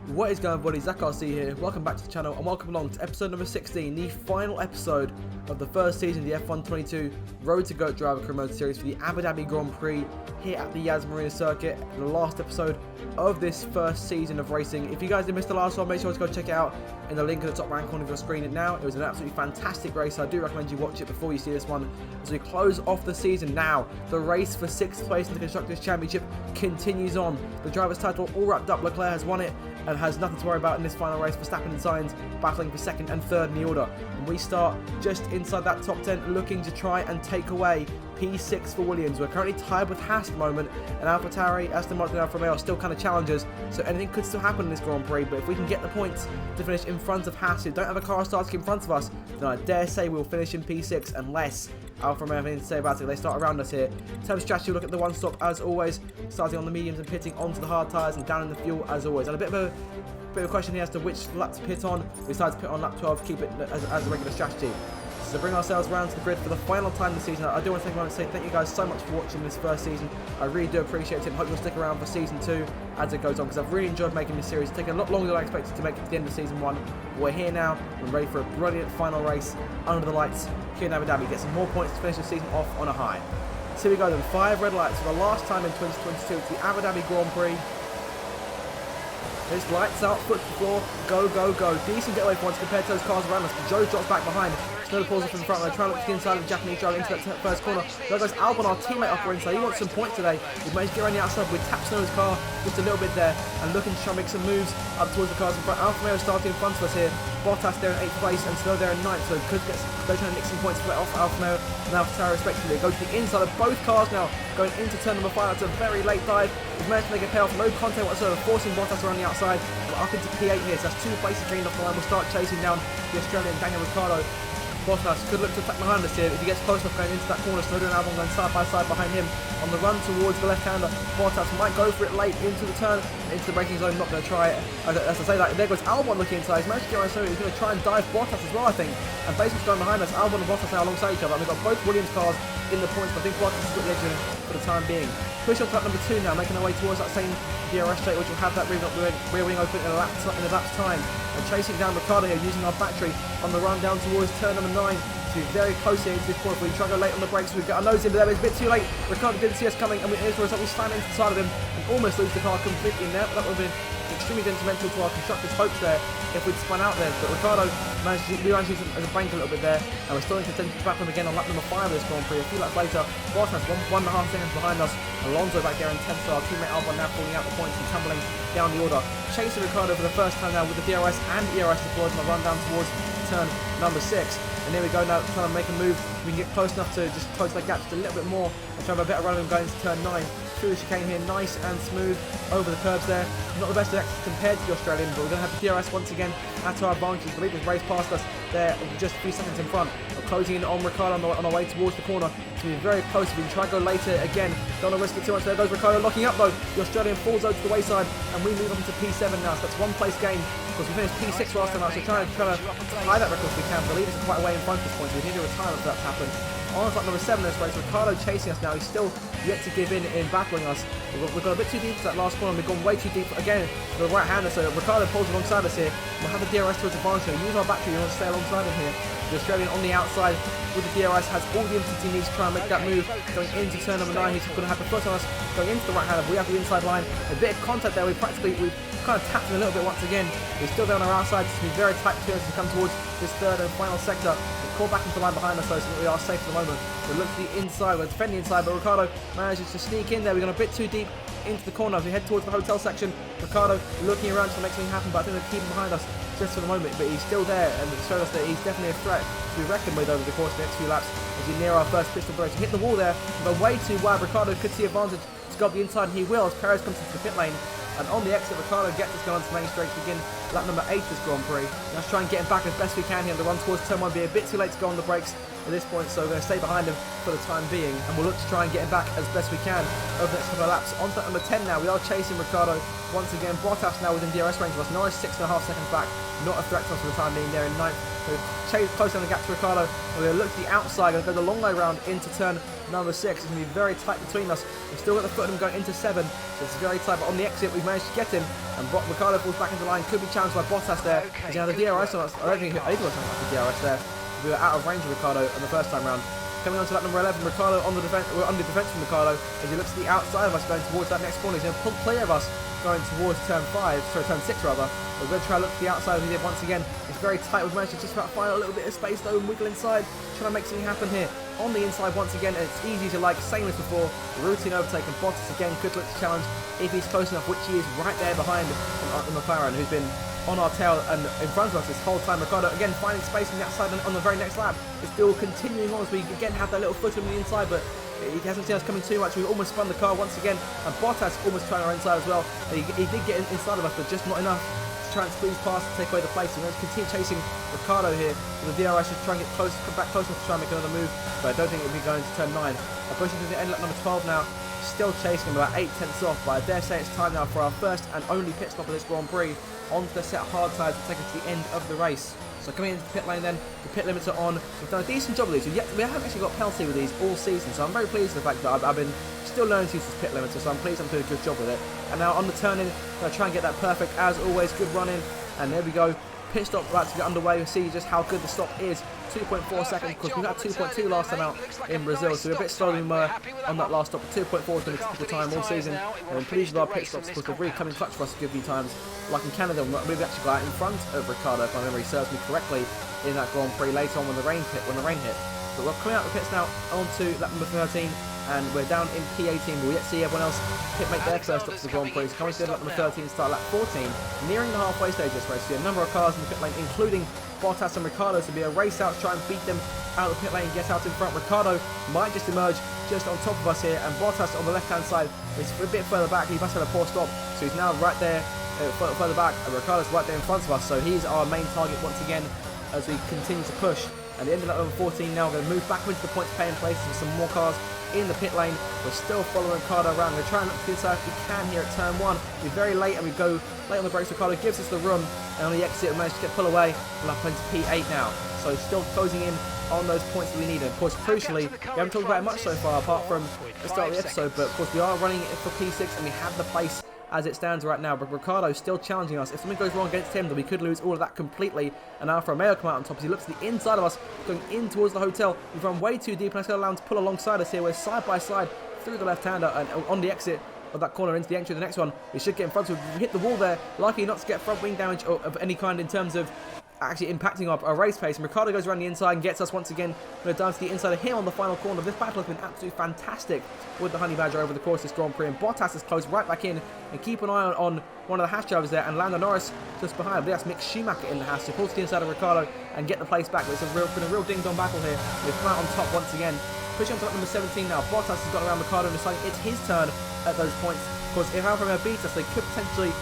What is going on, buddy? Zach RC here. Welcome back to the channel and welcome along to episode number 16, the final episode of the first season of the F1 22 Road to GOAT Driver Career Mode Series for the Abu Dhabi Grand Prix here at the Yas Marina Circuit. The last episode of this first season of racing. If you guys did miss the last one, make sure to go check it out in the link at the top right corner of your screen now. It was an absolutely fantastic race. I do recommend you watch it before you see this one. As we close off the season now, the race for 6th place in the Constructors' Championship continues on. The driver's title all wrapped up. Leclerc has won it and has nothing to worry about in this final race. Verstappen and Sainz battling for 2nd and 3rd in the order. And we start just inside that top 10, looking to try and take away P6 for Williams. We're currently tied with Haas at the moment, and AlphaTauri, Aston Martin and Alfa Romeo are still kind of challengers, so anything could still happen in this Grand Prix. But if we can get the points to finish in front of Haas, who don't have a car starting in front of us, then I dare say we'll finish in P6 unless Alfa Romeo have anything to say about it. They start around us here. In terms of strategy, we'll look at the one stop as always, starting on the mediums and pitting onto the hard tyres and down in the fuel as always. And a bit of a question here as to which lap to pit on. We decided to pit on lap 12, keep it as a regular strategy. So bring ourselves around to the grid for the final time this season. I do want to take a moment to say thank you guys so much for watching this first season. I really do appreciate it and hope you'll stick around for season 2 as it goes on, because I've really enjoyed making this series. It's taken a lot longer than I expected to make it to the end of season 1. But we're here now. We're ready for a brilliant final race under the lights here in Abu Dhabi. Get some more points to finish the season off on a high. So here we go then. 5 red lights for the last time in 2022. It's the Abu Dhabi Grand Prix. It's lights out, foot to the floor, go, go, go. Decent getaway for once compared to those cars around us. Joe drops back behind. Snow pulls up in front. They're trying to look to the inside of the Japanese driver into that first corner. There goes Albon, our teammate, up inside. He wants some points today. We've managed to get around the outside. We tap Snow's car just a little bit there and looking to try and make some moves up towards the cars in front. Alfa Romeo starting in front of us here. Bottas there in 8th place and Snow there in 9th. So they're trying to nick some points to let off Alfa Romeo and AlphaTauri respectively. Go to the inside of both cars now, going into turn number 5. That's a very late dive. We've managed to make a payoff. No contact whatsoever, forcing Bottas around the outside. We're up into P8 here, so that's 2 places gained off the line. We'll start chasing down the Australian Daniel Ricciardo. Bottas could look to attack behind us here if he gets close enough going into that corner. Snowden and Albon going side by side behind him on the run towards the left-hander. Bottas might go for it late into the turn, into the braking zone. Not going to try it. As I say that, there goes Albon looking inside. He's managed to get around, so he's going to try and dive Bottas as well, I think. And basically going behind us, Albon and Bottas now alongside each other. And we've got both Williams cars in the points, but I think Bottas has got the edge in for the time being. Push on to lap number 2 now, making our way towards that same DRS straight, which will have that rear wing open in a lap's time. And chasing down Ricciardo here, using our battery on the run down towards turn number 9. To be very close here into this point. We try to go late on the brakes. We've got our nose in, but it's a bit too late. Ricciardo didn't see us coming, and as a result, we slam into the side of him and almost lose the car completely in there. But that would have been extremely detrimental to our constructors' hopes there if we'd spun out there. But Ricciardo managed to use it as a bank a little bit there, and we're still in contention to battle him again on lap number 5 of this Grand Prix. A few laps later, Bottas 1.5 seconds behind us. Alonso back there in 10th, so our teammate Albon now pulling out the points and tumbling down the order. Chasing Ricciardo for the first time now with the DRS and ERS deployed on the run down towards turn number 6. And here we go now, trying to make a move. We can get close enough to just close that gap just a little bit more and try to have a better run of him going into turn 9. Through the chicane here, nice and smooth over the curbs there. Not the best of exits compared to the Australian, but we're going to have the DRS once again at our advantage. I believe it's raced past us there just a few seconds in front. We're closing in on Ricciardo on our way towards the corner. It's going to be very close. We can try to go later again. Don't want to risk it too much. There goes Ricciardo locking up though. The Australian falls over to the wayside and we move on to P7 now. So that's 1 place gain. Because we finished P6 last time out, so trying to tie that record if we can. But the leaders are quite a way in front at this point, so we need a retirement for that to happen. On to number 7 in this race, Ricciardo chasing us now. He's still yet to give in battling us. We've got a bit too deep to that last corner, and we've gone way too deep again to the right-hander. So Ricciardo pulls alongside us here. We'll have the DRS to his advantage. Use our battery, we want to stay alongside him here. The Australian on the outside with the DRS has all the impetus he needs to try and make that move. Going into turn number 9, he's going to have the foot on us. Going into the right-hander, we have the inside line. A bit of contact there. We've kind of tapped him a little bit once again. We're still there on our outside. It's going to be very tight clearance to come towards this 3rd and final sector. We'll call back into the line behind us though, so that we are safe for the moment. We'll look to the inside. We'll defend the inside, but Ricciardo manages to sneak in there. We've gone a bit too deep into the corner as we head towards the hotel section. Ricciardo looking around to make something happen, but I think they're keeping behind us just for the moment. But he's still there and it's showed us that he's definitely a threat to be reckoned with over the course of the next few laps as we near our first pistol break. So hit the wall there, but way too wide. Ricciardo could see advantage to go up the inside, and he will as Perez comes into the pit lane. And on the exit, Ricciardo gets us going to main straight to begin lap number 8 this Grand Prix. Let's try and get him back as best we can here. The run towards turn 1 be a bit too late to go on the brakes. at this point, so we're going to stay behind him for the time being, and we'll look to try and get him back as best we can over the next couple of laps. On to number 10 now. We are chasing Ricciardo once again. Bottas now within DRS range of us. Norris 6.5 seconds back. Not a threat to us for the time being there in 9th. So chase close down the gap to Ricciardo. We're going to look to the outside. Going to go the long way round into turn number 6. It's going to be very tight between us. We've still got the foot of him going into 7. So it's very tight. But on the exit, we've managed to get him. And Ricciardo falls back into line. Could be challenged by Bottas there. He's going to have the DRS on us. I don't think either of us have the DRS there. We were out of range of Ricciardo on the first time round. Coming on to lap number 11, Ricciardo on the defense. We're under defence from Ricciardo as he looks to the outside of us going towards that next corner. He's going to pull clear of us going towards turn 6 rather. We're going to try to look to the outside as he did once again. It's very tight. We've managed to just about find a little bit of space though and wiggle inside, trying to make something happen here. On the inside once again, and it's easy to like saying this before. Routine overtake, and Bottas again could look to challenge if he's close enough, which he is right there behind the McLaren, who's been on our tail and in front of us this whole time. Ricciardo again finding space on the outside, and on the very next lap it's still continuing on as we again have that little foot on the inside, but he hasn't seen us coming too much. We've almost spun the car once again, and Bottas almost trying our inside as well, and he did get inside of us, but just not enough to try and squeeze past and take away the place. We're going to continue chasing Ricciardo here with the DRS, just try and get close, come back close enough to try and make another move, but I don't think it'll be going to turn 9. I'm pushing to the end lap number 12 now, still chasing him about 8 tenths off, but I dare say it's time now for our first and only pit stop of this Grand Prix onto the set of hard tyres to take us to the end of the race. So coming into the pit lane then, the pit limits are on. We've done a decent job with these. We haven't actually got a penalty with these all season, so I'm very pleased with the fact that I've been still learning to use this pit limiter, so I'm pleased I'm doing a good job with it. And now on the turn in, I'm going to try and get that perfect as always. Good run in, and there we go. Pit stop about to get underway. We'll see just how good the stop is. 2.4 seconds, because we got 2.2 last time out in Brazil, so we're a bit slower than we were on that last stop. 2.4 has been a typical time all season, and I'm pleased with our pit stops because they've really come in clutch for us a good few times. Like in Canada, we've actually got out in front of Ricciardo, if my memory serves me correctly, in that Grand Prix later on when the rain hit. But we're coming out of the pits now onto lap number 13, and we're down in P18. We'll yet see everyone else make their first stops to the Grand Prix. So coming to lap number 13, start lap 14, nearing the halfway stage of this race. We see a number of cars in the pit lane, including Bottas and Ricciardo, to be a race out to try and beat them out of the pit lane and get out in front. Ricciardo might just emerge just on top of us here, and Bottas on the left-hand side is a bit further back. He must have a poor stop, so he's now right there further back, and Ricciardo's right there in front of us, so he's our main target once again as we continue to push. At the end of lap number 14 now, we're going to move back into the points paying places with some more cars in the pit lane. We're still following Ricciardo around. We're trying to look to the inside if we can here at turn 1. We're very late and we go late on the brakes. Ricciardo gives us the room, and on the exit we managed to get pull away. We're up into P8 now, so still closing in on those points that we need. And of course, crucially, we haven't talked about it much so far apart from the start of the episode, but of course we are running it for P6 and we have the place as it stands right now, but Ricciardo still challenging us. If something goes wrong against him, then we could lose all of that completely. And Alfa Romeo come out on top as he looks to the inside of us, going in towards the hotel. We've run way too deep, and that's going to allow him to pull alongside us here. We're side by side through the left-hander, and on the exit of that corner into the entry of the next one, we should get in front of him. We hit the wall there, lucky not to get front wing damage of any kind in terms of actually impacting our race pace. And Ricciardo goes around the inside and gets us once again. We're down to the inside of him on the final corner. This battle has been absolutely fantastic with the Honey Badger over the course of this Grand Prix, and Bottas is close right back in, and keep an eye on one of the Haas drivers there, and Lando Norris just behind. But that's Mick Schumacher in the Haas, who pulls to the inside of Ricciardo and get the place back. But it's been a real ding-dong battle here. We've come out on top once again. Pushing on to lap number 17 now. Bottas has got around Ricciardo and deciding it's his turn at those points. Of course, if Alfa Romeo beats us, they could potentially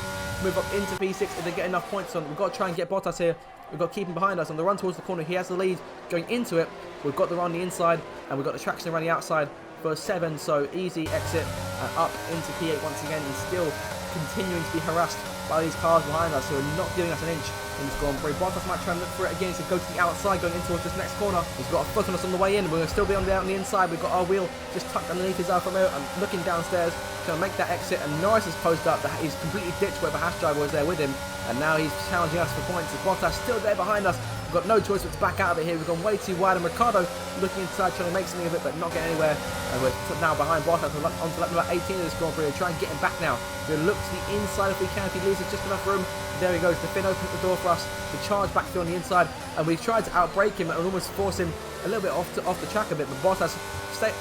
move up into P6 if they get enough points on. We've got to try and get Bottas here. We've got to keep him behind us on the run towards the corner. He has the lead going into it. We've got the run on the inside, and we've got the traction around the outside for 7. So easy exit and up into P8 once again, and still continuing to be harassed by these cars behind us who are not giving us an inch in this Grand Prix. Bottas might try and look for it again. He's going to go to the outside going in towards this next corner. He's got a foot on us on the way in. We're going to still be on the inside. We've got our wheel just tucked underneath his Alfa Romeo and looking downstairs, trying to make that exit. And Norris has closed up. He's completely ditched where the Haas driver was there with him, and now he's challenging us for points. And Bottas still there behind us. We've got no choice but to back out of it here. We've gone way too wide, and Ricciardo looking inside, trying to make something of it, but not getting anywhere. And we're now behind Bottas onto lap number 18 of this Grand Prix. We'll try and get him back now. We'll look to the inside if we can. If he leaves us just enough room. There he goes. The Finn opens the door for us to charge back through on the inside, and we've tried to outbrake him and almost force him a little bit off the track a bit. But Bottas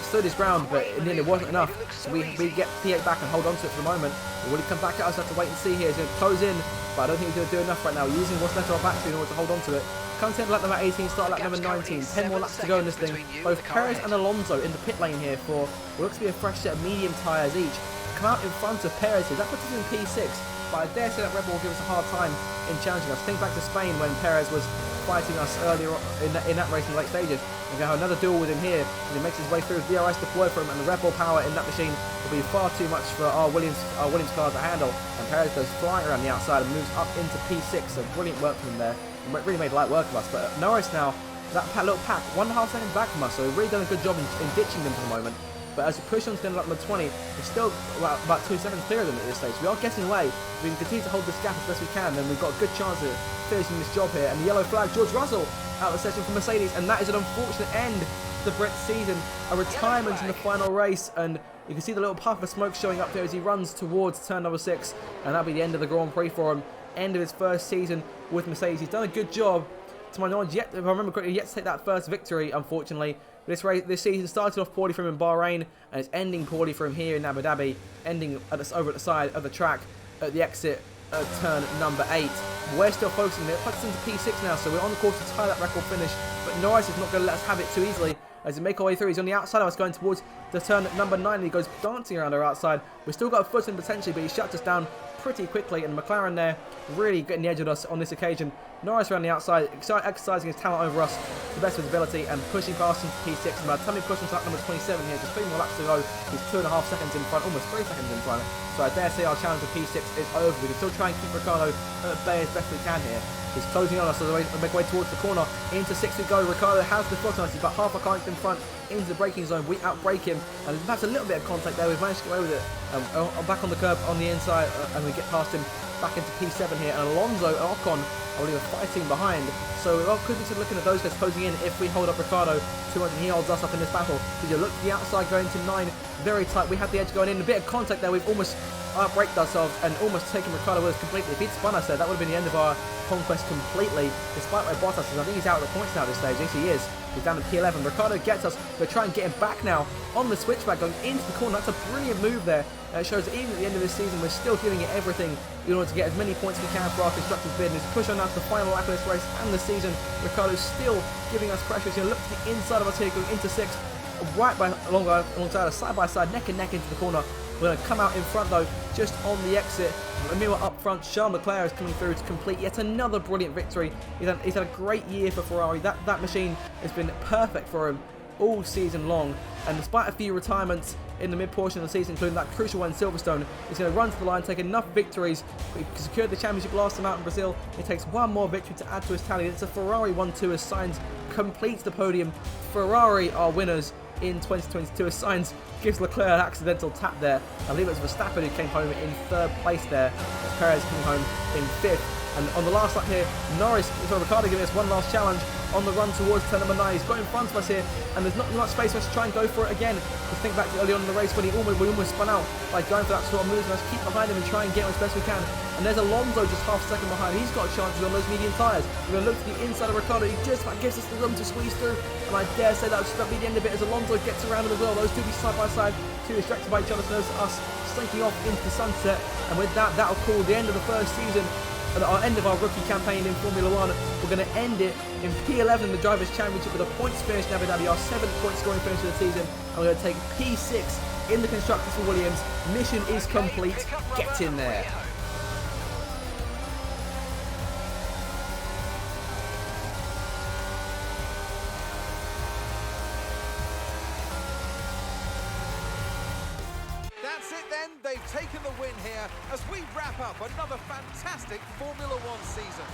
stood his ground, but in the end it wasn't enough. So we get P8 back and hold on to it for the moment. But will he come back at us? We'll have to wait and see here. He's going to close in, but I don't think he's going to do enough right now. We're using what's left of our battery in order to hold on to it. Come to lap number 18, start lap number 19. 10 more laps to go in this thing. Both Perez and Alonso in the pit lane here for what looks to be a fresh set of medium tyres each. Come out in front of Perez here. That puts us in P6. but I dare say that Red Bull will give us a hard time in challenging us. Think back to Spain when Perez was fighting us earlier in that race in the late stages. We're going to have another duel with him here, and he makes his way through. DRS deployed for him, and the Red Bull power in that machine will be far too much for our Williams car to handle. And Perez goes flying around the outside and moves up into P6. So brilliant work from him there. It really made light work of us. But Norris now, that little pack, 1.5 seconds back from us, so we've really done a good job in ditching them for the moment. But as we push on to the number 20, we're still about 2 seconds clear of them at this stage. We are getting away. If we can continue to hold this gap as best we can, then we've got a good chance of finishing this job here. And the yellow flag, George Russell out of the session for Mercedes, and that is an unfortunate end to the Brit season. A retirement in the final race, and you can see the little puff of smoke showing up there as he runs towards turn number 6, and that'll be the end of the Grand Prix for him. End of his first season with Mercedes. He's done a good job, to my knowledge, if I remember correctly, yet to take that first victory, unfortunately. This season started off poorly for him in Bahrain, and it's ending poorly for him here in Abu Dhabi, ending over at the side of the track at the exit at turn number 8. We're still focusing there. It puts us into P6 now, so we're on the course to tie that record finish, but Norris is not going to let us have it too easily as we make our way through. He's on the outside of us going towards the turn number 9, and he goes dancing around our outside. We've still got a foot in potentially, but he shuts us down pretty quickly, and McLaren there really getting the edge of us on this occasion. Norris around the outside, exercising his talent over us to the best of his ability and pushing past him to P6. And by the time we push into lap number 27 here, just 3 more laps to go, he's 2.5 seconds in front, almost 3 seconds in front. So I dare say our challenge of P6 is over. We can still try and keep Ricciardo at bay as best we can here. He's closing on us as we make our way towards the corner. Into 6 we go. Ricciardo has the foot on us. He's about half a car length in front into the braking zone. We outbrake him, and perhaps a little bit of contact there. We've managed to get away with it. Back on the curb on the inside, and we get past him back into P7 here. And Alonso and Ocon, I believe, are fighting behind. So we could be looking at those guys closing in if we hold up Ricciardo too much and he holds us up in this battle. Did you look to the outside going to 9? Very tight. We had the edge going in. A bit of contact there. We've almost outbraked ourselves and almost taken Ricciardo with us completely. If he'd spun us there, that would have been the end of our conquest completely, despite where Bottas is. I think he's out of the points now at this stage. Yes, he is. He's down to P11. Ricciardo gets us. We're trying to get him back now on the switchback, going into the corner. That's a brilliant move there. It shows that even at the end of this season, we're still giving it everything in order to get as many points as we can for our constructors bid. And as we push on now to the final lap of this race and the season, Ricciardo's still giving us pressure. He's going to look to the inside of us here, going into 6, right alongside us, side by side, neck and neck into the corner. We're going to come out in front though, just on the exit. Meanwhile up front, Charles Leclerc is coming through to complete yet another brilliant victory. He's had a great year for Ferrari. That machine has been perfect for him all season long. And despite a few retirements in the mid-portion of the season, including that crucial one in Silverstone, he's going to run to the line, take enough victories. He secured the championship last time out in Brazil. He takes one more victory to add to his tally. It's a Ferrari 1-2 as Sainz completes the podium. Ferrari are winners in 2022 as Sainz gives Leclerc an accidental tap there. I believe it was Verstappen who came home in 3rd place there, as Perez came home in 5th. And on the last lap here, Ricciardo giving us one last challenge on the run towards turn number 9. He's got in front of us here, and there's not much space for us to try and go for it again. Just think back to early on in the race when we almost spun out by going for that sort of move. Let's keep behind him and try and get him as best we can. And there's Alonso just half a second behind. He's got a chance on those medium tyres. We're going to look to the inside of Ricciardo. He just about gives us the room to squeeze through. And I dare say that'll be the end of it as Alonso gets around him as well. Those two be side by side, too distracted by each other. So there's us slinking off into the sunset. And with that, that'll call the end of the first season. At our end of our rookie campaign in Formula 1, we're going to end it in P11 in the Drivers' Championship with a points finish in Abu Dhabi, our 7th point scoring finish of the season, and we're going to take P6 in the Constructors for Williams. Mission is complete. Get in there. That's it then, they've taken the win here as we wrap up another fantastic Formula 1 season.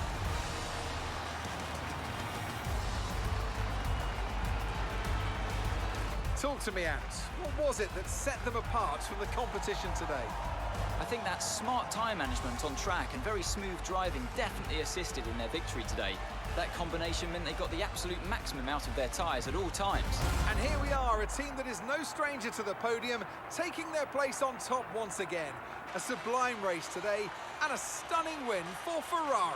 Talk to me, Ant. What was it that set them apart from the competition today? I think that smart tyre management on track and very smooth driving definitely assisted in their victory today. That combination meant they got the absolute maximum out of their tyres at all times. And here we are, a team that is no stranger to the podium, taking their place on top once again. A sublime race today and a stunning win for Ferrari.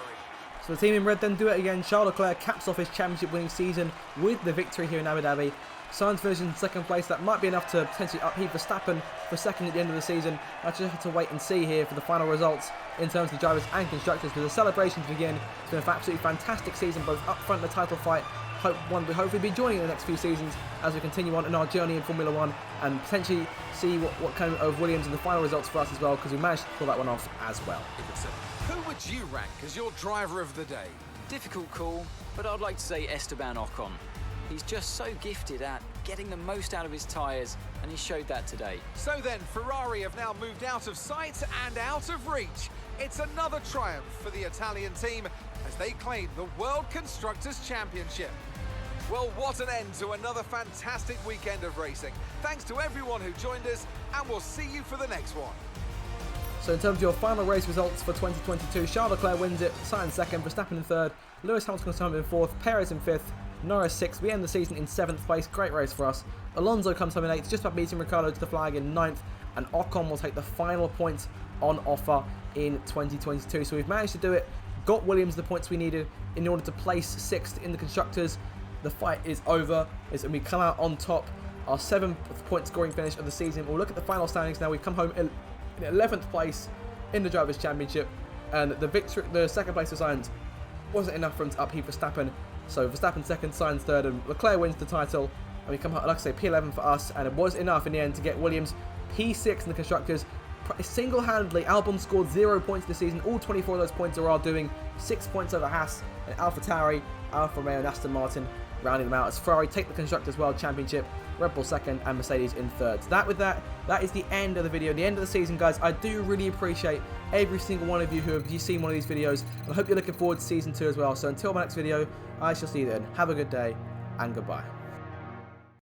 So the team in red then do it again. Charles Leclerc caps off his championship winning season with the victory here in Abu Dhabi. Sainz finishes in 2nd place. That might be enough to potentially upheave Verstappen for 2nd at the end of the season. I just have to wait and see here for the final results in terms of the drivers and constructors, because the celebrations begin. It's been an absolutely fantastic season, both up front in the title fight hopefully be joining in the next few seasons as we continue on in our journey in Formula 1 and potentially see what came of Williams in the final results for us as well, because we managed to pull that one off as well. Who would you rank as your driver of the day? Difficult call, but I'd like to say Esteban Ocon. He's just so gifted at getting the most out of his tyres, and he showed that today. So then, Ferrari have now moved out of sight and out of reach. It's another triumph for the Italian team as they claim the World Constructors' Championship. Well, what an end to another fantastic weekend of racing. Thanks to everyone who joined us, and we'll see you for the next one. So in terms of your final race results for 2022, Charles Leclerc wins it, Sainz second, Verstappen in third, Lewis Hamilton comes home in fourth, Perez in fifth, Norris sixth. We end the season in seventh place. Great race for us. Alonso comes home in eighth, just about beating Ricciardo to the flag in ninth, and Ocon will take the final points on offer in 2022. So we've managed to do it. Got Williams the points we needed in order to place sixth in the Constructors. The fight is over, and we come out on top. Our 7th point scoring finish of the season. We'll look at the final standings now. We've come home in 11th place in the Drivers' Championship, and the second place for Sainz wasn't enough for him to upheave Verstappen. So Verstappen second, Sainz third, and Leclerc wins the title. And we come home, like I say, P11 for us, and it was enough in the end to get Williams P6 in the Constructors. Single-handedly, Albon scored 0 points this season. All 24 of those points are all doing 6 points over Haas and AlphaTauri, Alfa Romeo and Aston Martin rounding them out as Ferrari take the Constructors' World Championship, Red Bull second, and Mercedes in third. So that is the end of the video, the end of the season, guys. I do really appreciate every single one of you who have seen one of these videos, and I hope you're looking forward to Season 2 as well. So until my next video, I shall see you then. Have a good day, and goodbye.